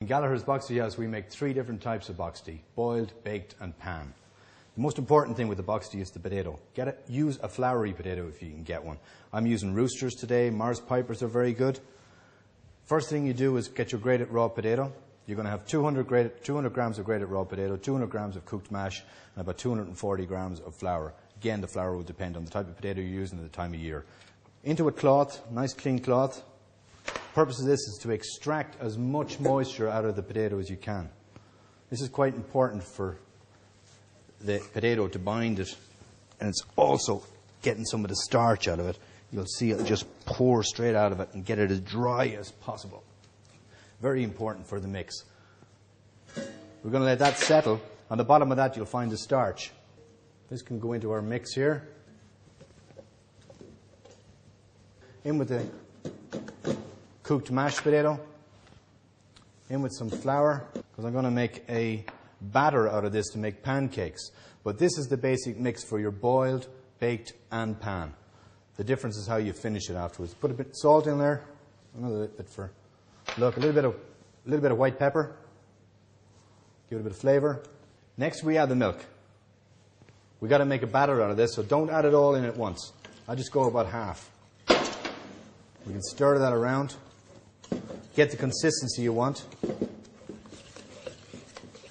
In Gallagher's Boxty House we make 3 different types of boxty: boiled, baked and pan. The most important thing with the boxty is the potato. Use a floury potato if you can get one. I'm using Roosters today. Mars Pipers are very good. First thing you do is get your grated raw potato. You're going to have 200 grams of grated raw potato, 200 grams of cooked mash and about 240 grams of flour. Again, the flour will depend on the type of potato you're using and the time of year. Into a cloth, nice clean cloth. The purpose of this is to extract as much moisture out of the potato as you can. This is quite important for the potato to bind it, and it's also getting some of the starch out of it. You'll see it'll just pour straight out of it and get it as dry as possible. Very important for the mix. We're going to let that settle. On the bottom of that you'll find the starch. This can go into our mix here. In with the cooked mashed potato. In with some flour, because I'm going to make a batter out of this to make pancakes. But this is the basic mix for your boiled, baked and pan. The difference is how you finish it afterwards. Put a bit of salt in there, another bit for look, a little bit of white pepper. Give it a bit of flavor. Next we add the milk. We got to make a batter out of this, so don't add it all in at once. I just go about half. We can stir that around. Get the consistency you want.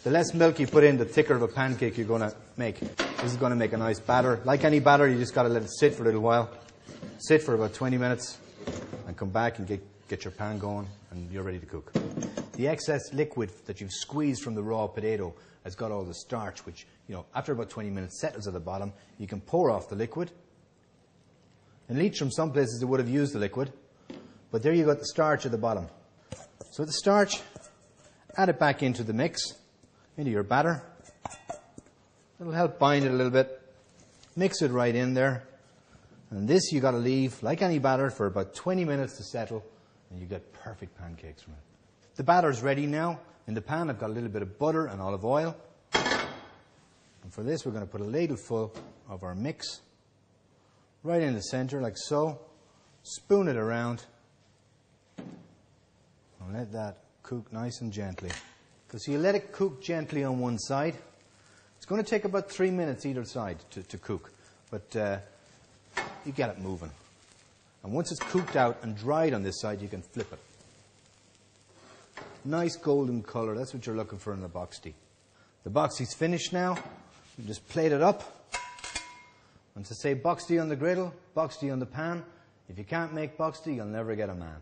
The less milk you put in, the thicker of a pancake you're going to make. This is going to make a nice batter. Like any batter, you just got to let it sit for a little while. Sit for about 20 minutes and come back and get your pan going and you're ready to cook. The excess liquid that you've squeezed from the raw potato has got all the starch, which, after about 20 minutes settles at the bottom. You can pour off the liquid. In Leitrim, some places they would have used the liquid, but there you got the starch at the bottom. So the starch, add it back into the mix, into your batter. It'll help bind it a little bit. Mix it right in there. And this you got to leave, like any batter, for about 20 minutes to settle, and you get perfect pancakes from it. The batter's ready now. In the pan I've got a little bit of butter and olive oil. And for this we're going to put a ladle full of our mix right in the center, like so. Spoon it around. And let that cook nice and gently. Because you let it cook gently on one side. It's going to take about 3 minutes either side to cook. But you get it moving. And once it's cooked out and dried on this side, you can flip it. Nice golden colour. That's what you're looking for in the boxty. The boxty's finished now. You just plate it up. And to say boxty on the griddle, boxty on the pan. If you can't make boxty, you'll never get a man.